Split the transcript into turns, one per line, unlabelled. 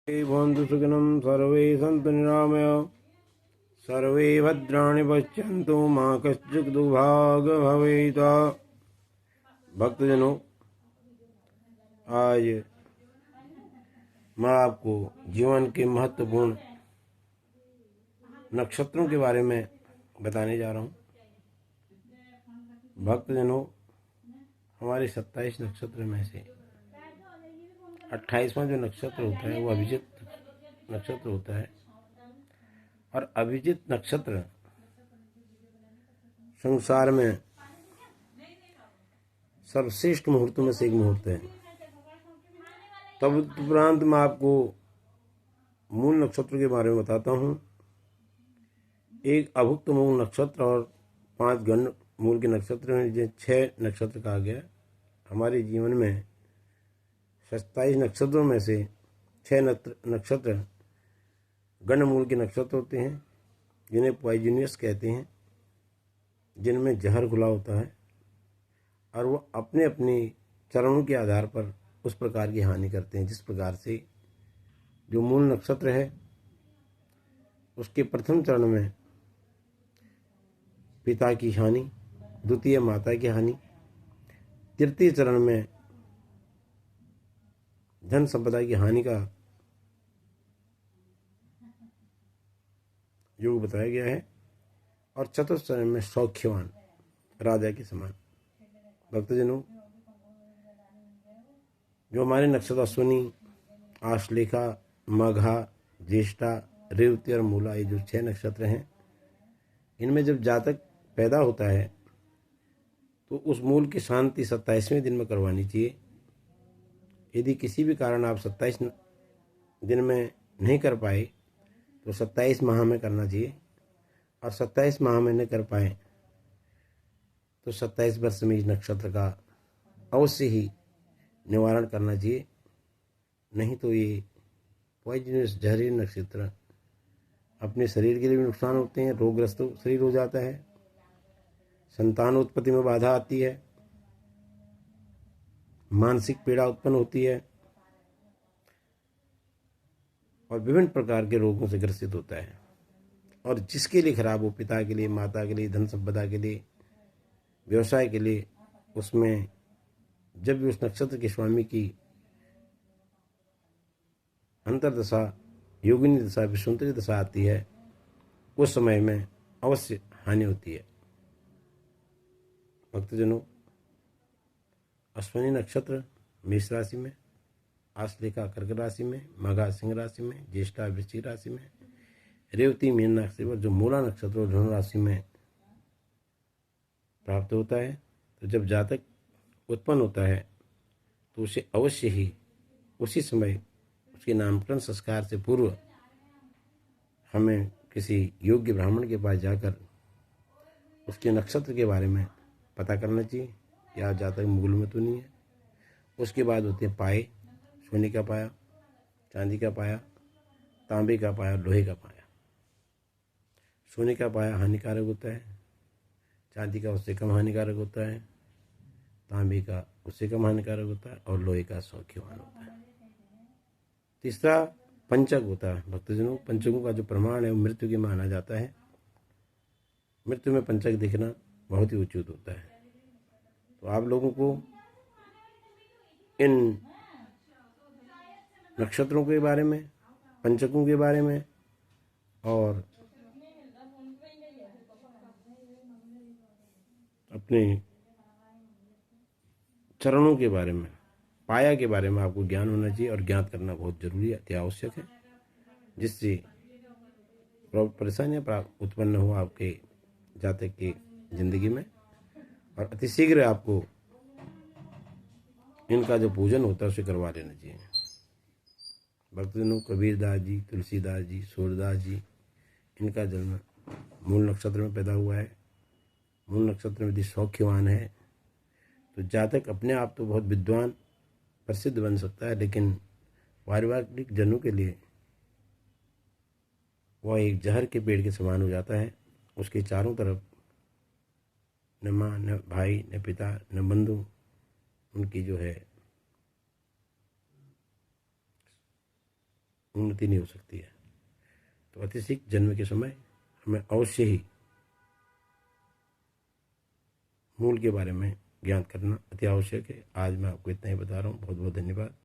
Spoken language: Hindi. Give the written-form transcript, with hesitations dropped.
भवन्तु सुखिनं सर्वे सन्तु निरामया सर्वे भद्राणि पश्यन्तु मां कश्चित् दुर्भाग् भवेत्। भक्तजनों, आज मैं आपको जीवन के महत्वपूर्ण नक्षत्रों के बारे में बताने जा रहा हूँ। भक्तजनों, हमारे 27 नक्षत्र में से 28वां जो नक्षत्र होता है वो अभिजित नक्षत्र होता है, और अभिजित नक्षत्र संसार में सर्वश्रेष्ठ मुहूर्तों में से एक मुहूर्त है। तब उपरांत मैं आपको मूल नक्षत्र के बारे में बताता हूँ। एक अभुक्त मूल नक्षत्र और 5 गण मूल के नक्षत्र हैं, जिन्हें 6 नक्षत्र कहा गया। हमारे जीवन में 27 नक्षत्रों में से 6 नक्षत्र गण मूल के नक्षत्र होते हैं, जिन्हें पॉइजनियस कहते हैं, जिनमें जहर घुला होता है, और वो अपने अपने चरणों के आधार पर उस प्रकार की हानि करते हैं। जिस प्रकार से जो मूल नक्षत्र है उसके प्रथम चरण में पिता की हानि, द्वितीय माता की हानि, तृतीय चरण में धन संपदा की हानि का योग बताया गया है, और चतुर्थ चरण में सौख्यवान राजा के समान। भक्तजनों, जो हमारे नक्षत्र अश्विनी, आश्लेषा, मघा, ज्येष्ठा, रेवती और मूला, ये जो 6 नक्षत्र हैं, इनमें जब जातक पैदा होता है तो उस मूल की शांति 27वें दिन में करवानी चाहिए। यदि किसी भी कारण आप 27 दिन में नहीं कर पाए तो 27 माह में करना चाहिए, और 27 माह में नहीं कर पाए तो 27 वर्ष में इस नक्षत्र का अवश्य ही निवारण करना चाहिए। नहीं तो ये पॉइजनस जहरीले नक्षत्र अपने शरीर के लिए भी नुकसान होते हैं, रोगग्रस्त शरीर हो जाता है, संतान उत्पत्ति में बाधा आती है, मानसिक पीड़ा उत्पन्न होती है, और विभिन्न प्रकार के रोगों से ग्रसित होता है। और जिसके लिए खराब हो, पिता के लिए, माता के लिए, धन संपदा के लिए, व्यवसाय के लिए, उसमें जब भी उस नक्षत्र के स्वामी की अंतर्दशा, योगिनी दशा, विषुंतरी दशा आती है, उस समय में अवश्य हानि होती है। भक्तजनों, अश्विनी नक्षत्र मेष राशि में, आश्लेषा कर्क राशि में, मघा सिंह राशि में, ज्येष्ठा वृश्चिक राशि में, रेवती मीन राशि पर, जो मूला नक्षत्र धनु राशि में प्राप्त होता है। तो जब जातक उत्पन्न होता है तो उसे अवश्य ही उसी समय उसके नामकरण संस्कार से पूर्व हमें किसी योग्य ब्राह्मण के पास जाकर उसके नक्षत्र के बारे में पता करना चाहिए, या जातक मूल में तो नहीं है। उसके बाद होते हैं पाए, सोने का पाया, चांदी का पाया, तांबे का पाया, लोहे का पाया। सोने का पाया हानिकारक होता है, चांदी का उससे कम हानिकारक होता है, तांबे का उससे कम हानिकारक होता है, और लोहे का सौख्यवान होता है। तीसरा पंचक होता है। भक्तजनों, पंचकों का जो प्रमाण है वो मृत्यु के माना जाता है। मृत्यु में पंचक दिखना बहुत ही उचित होता है। तो आप लोगों को इन नक्षत्रों के बारे में, पंचकों के बारे में, और अपने चरणों के बारे में, पाया के बारे में आपको ज्ञान होना चाहिए, और ज्ञात करना बहुत जरूरी है, अति आवश्यक है, जिससे परेशानियाँ उत्पन्न हो आपके जातक की जिंदगी में, और अतिशीघ्र आपको इनका जो पूजन होता है उसे करवा लेना चाहिए। भक्तजनों, कबीरदास जी, तुलसीदास जी, सूरदास जी, इनका जन्म मूल नक्षत्र में पैदा हुआ है। मूल नक्षत्र में यदि सौख्यवान है तो जातक अपने आप तो बहुत विद्वान प्रसिद्ध बन सकता है, लेकिन पारिवारिक जनों के लिए वह एक जहर के पेड़ के समान हो जाता है। उसके चारों तरफ न माँ, न भाई, न पिता, न बंधु, उनकी जो है उन्नति नहीं हो सकती है। तो अति शीघ्र जन्म के समय हमें अवश्य ही मूल के बारे में ज्ञान करना अति आवश्यक है। आज मैं आपको इतना ही बता रहा हूँ। बहुत बहुत धन्यवाद।